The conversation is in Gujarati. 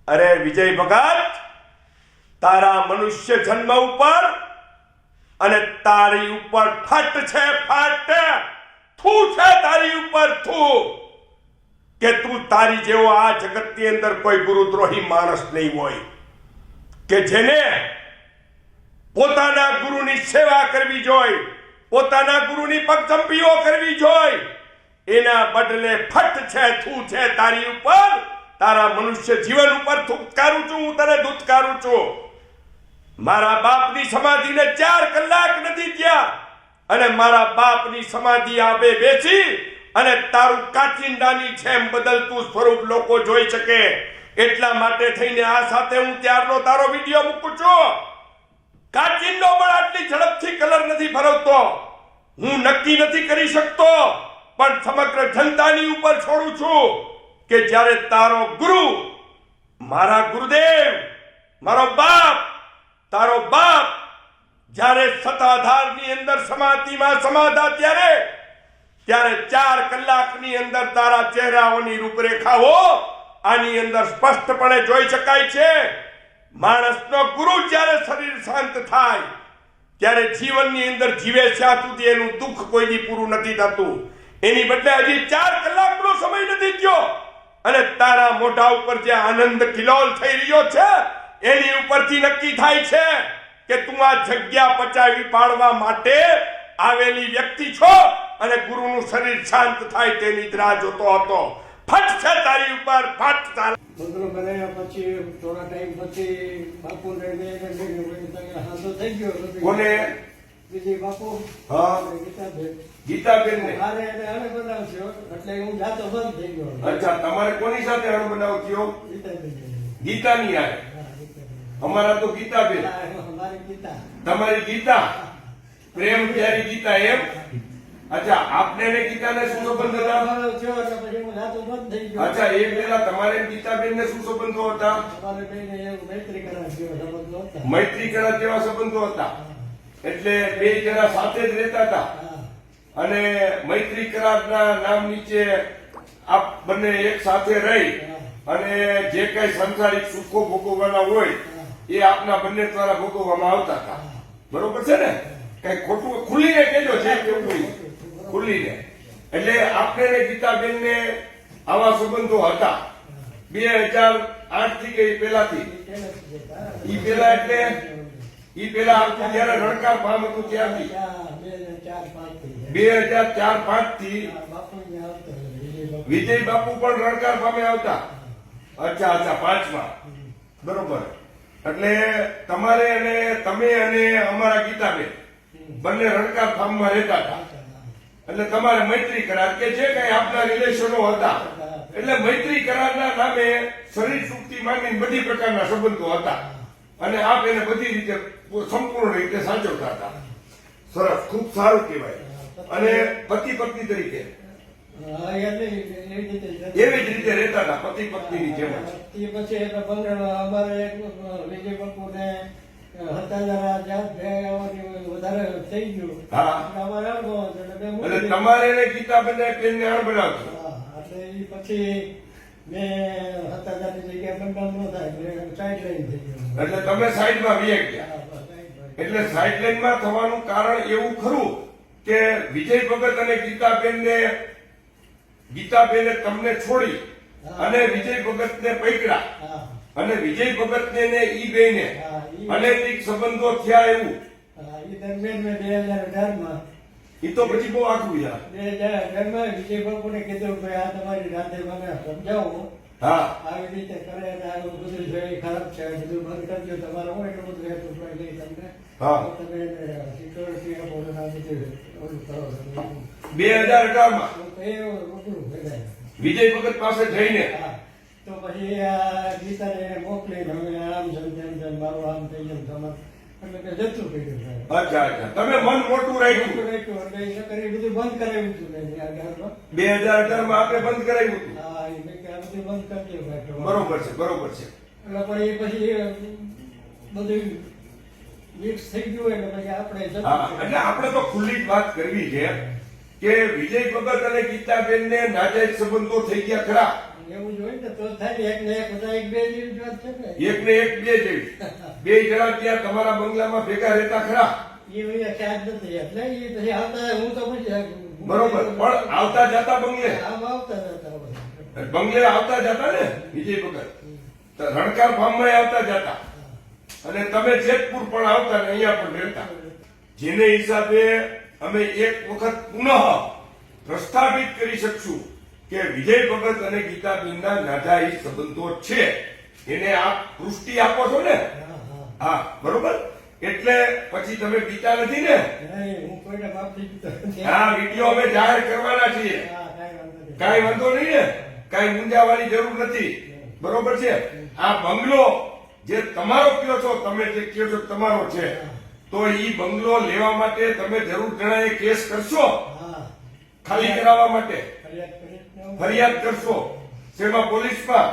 અરે વિજય ભગત, તારા મનુષ્ય જન્મ ઉપર અને તારી ઉપર ફટ છે, ફટ થૂ છે તારી ઉપર થૂ કે તું તારી જેવો આ જગતની અંદર કોઈ ગુરુદ્રોહી માણસ નહીં હોય કે જેને પોતાના ગુરુની સેવા કરવી જોઈએ, પોતાના ગુરુની પગચંપીઓ કરવી જોઈએ. એના બદલે ફટ છે, થૂ છે તારી ઉપર, તારા મનુષ્ય જીવન ઉપર થૂકારું છું, હું તને ધૂતકારું છું. મારા બાપની સમાધિને 4 કલાક નથી થયા અને મારા બાપની સમાધિ આબે બેસી અને તારું કાચિંડાની જેમ બદલતું સ્વરૂપ લોકો જોઈ શકે એટલા માટે થઈને આ સાથે હું ત્યારનો તારો વિડીયો મૂકું છું. કાચિંડો પણ આટલી ઝડપથી કલર નથી ભરવતો. હું નક્કી નથી કરી શકતો, પણ સમગ્ર જનતાની ઉપર છોડું છું કે જ્યારે તારો ગુરુ, મારા ગુરુદેવ, મારો બાપ, તારો બાપ જ્યારે સતાધારની અંદર સમાધિમાં સમાધા ત્યારે 4 કલાકની અંદર તારા ચહેરાઓની રૂપરેખાઓ આની અંદર સ્પષ્ટપણે જોઈ શકાય છે. માણસનો ગુરુ જ્યારે શરીર શાંત થાય ત્યારે જીવનની અંદર જીવે ત્યાં સુધી એનું દુઃખ કોઈની પૂરું નથી થતું. એની બદલે હજી 4 કલાકનો સમય નથી થયો અને તારા મોઢા ઉપર જે આનંદ કિલોલ થઈ રહ્યો છે એની ઉપરથી નક્કી થાય છે કે તું આ જગ્યા પચાવી પાડવા માટે આવેલી વ્યક્તિ છો અને ગુરુનું શરીર શાંત થાય તેની જ રાહ જોતો હતો. ફટ છે તારી ઉપર, ફટ તારા બંગલો બનાવ્યા પછી થોડા ટાઈમ પછી બાપુને હાથો થઈ ગયો. કોને? વિજય બાપુ. હા, ગીતાબેન. ગીતાબેન ને મારે એને અણ બનાવશો એટલે હું જાતો બંધ થઈ ગયો. અચ્છા, તમારે કોની સાથે અણ બનાવ થયો? ગીતાબેન. ગીતાની યાર. અમારા તો ગીતાબેન. મારી ગીતા. તમારી ગીતા, પ્રેમ પ્યારી ગીતા એમ? અચ્છા, આપને ને ગીતાને શું સંબંધ હતા? મારો થયો એટલે પછી હું જાતો બંધ થઈ ગયો. અચ્છા, એ પેલા તમારે ગીતાબેન ને શું સંબંધો હતા? અમારે બેને એવું મૈત્રી કરાર જેવો સંબંધો હતા. મૈત્રી કરાર જેવા સંબંધો હતા. એટલે બે જણા સાથે જ રહેતા હતા અને મૈત્રી કરારના નામ નીચે આપ બંને એક સાથે રહી અને જે કઈ સંસારિક સુખો ભોગવવાના હોય એ આપના બંને દ્વારા ભોગવવામાં આવતા હતા. બરોબર છે ને? કઈ ખોટું ખુલ્લીને કહેજો, જે કેવું હોય ખુલ્લીને. એટલે આપને ને ગીતાબેન ને આવા સંબંધો હતા 2008 થી કે પેલાથી? ઈ પેલા એટલે ઈ પેલા આપતું જયારે રણકાર ફાર્મ હતું ત્યારથી 2004-5 થી વિજય બાપુ પણ રણકાર ફાર્મે આવતા. અચ્છા અચ્છા, 5માં. બરોબર. એટલે તમારે અને તમે અને અમારા ગીતાબેન બંને રણકાર ફાર્મમાં રહેતા હતા. એટલે તમારે મૈત્રી કરાર કે જે કઈ આપના રિલેશનો હતા એટલે મૈત્રી કરારના નામે શરીર સુખથી માંડીને બધી પ્રકારના સંબંધો હતા અને આપ એને બધી રીતે સંપૂર્ણ રીતે સાચવતા હતા. સરસ, ખૂબ સારું કહેવાય. અને પતિ પત્ની તરીકે એવી જ રીતે રહેતા હતા, પતિ પત્નીની જેમ જ. પછી બંગલો અમારે વિજય બાપુ ને વધારે થઈ ગયું. હા, અમારે એટલે તમારે એને ગીતાબેન બેનને અણ બનાવતો. એટલે એ પછી મેં 7000 ની જગ્યા બંધ ન થાય સાઈડ લાઈન થઈ ગયો. એટલે તમે સાઈડમાં વી ગયા. એટલે સાઈડ લાઈનમાં થવાનું કારણ એવું ખરું કે વિજય ભગત અને ગીતાબેને તમને છોડી અને વિજય ભગતને પકડ્યા અને વિજય ભગતને ને ઈ બેને અનૈતિક સંબંધો થયા એવું. એ દરમિયાન મેં 2018 ઈ તો પછી બહુ આખું યાર. 2018 વિજય બાપુને કીધું ભાઈ આ તમારી રાતે મને સમજાવો. હા, આવી રીતે કરે અને આ બધું જોઈએ ખરાબ છે, બધું બંધ કરજો. તમારે હું એટલું બધું રહેતું નહીં તમને. હા, તમે સિક્યોરિટી આપો ને આ બધું ઓલું કરો. 2018માં એ રોકડું ભેગાય. વિજય ભગત પાસે જઈને તો પછી આ ગીતાને એને મોકલી અમે આમ સમજાય મારું આમ થઈ જાય તમારે એટલે કે જતું કર્યું. અચ્છા અચ્છા, તમે મન મોટું રાખ્યું. એટલે એ બધું બંધ કરાવ્યું હતું. 2018માં આપણે બંધ કરાવ્યું હતું. હા, એ મેં કે આ બધું બંધ કરી દઉં. બરોબર છે, બરોબર છે. એટલે પણ એ પછી બધું મિક્સ થઈ ગયું એટલે પછી આપણે હા, એટલે આપણે તો ખુલ્લી જ વાત કરવી છે કે વિજય ભગત અને ગીતાબેન ને નાજાયજ સંબંધો થઈ ગયા ખરા. એવું જ હોય ને તો થાય ને, એક ને એક બધા એક બે જેવી જ વાત છે ને. એક ને એક બે જેવી. બે જણા ત્યાં તમારા બંગલામાં ભેગા રહેતા ખરા? એ ભાઈ ખ્યાલ નથી એટલે એ પછી આવતા હું તો પછી બરોબર, પણ આવતા જતા બંગલે, આમ આવતા જતા હોય. બંગલે આવતા જતા ને વિજય ભગત, તો રણકાર ફાર્મમાં આવતા જતા, અને તમે જેતપુર પણ આવતા ને અહીંયા પણ રહેતા. જેને હિસાબે અમે એક વખત પુનઃ પ્રસ્થાપિત કરી શકશું કે વિજય ભગત અને ગીતાબેનના નાજાયજ સંબંધો છે, એને આપ પુષ્ટિ આપો છો ને? હા હા હા, બરોબર. એટલે પછી તમે બીતા નથી ને? નહીં, હું કોઈને માફી દીધો નથી. આ વિડીયો અમે જાહેર કરવાના છીએ. હા, કાંઈ વાંધો નહીં. કાંઈ વાંધો નહીં ને? કાંઈ મૂંઝાવાની જરૂર નથી, બરોબર છે? આ બંગલો જે તમારો કયો છો, તમે જે કયો છો તમારો છે, તો ઈ બંગલો લેવા માટે તમે જરૂર જણાય કેસ કરશો, હા, ખાલી કરાવવા માટે ફરિયાદ કરીશ ને હું. ફરિયાદ કરશો. શેમાં? પોલીસમાં?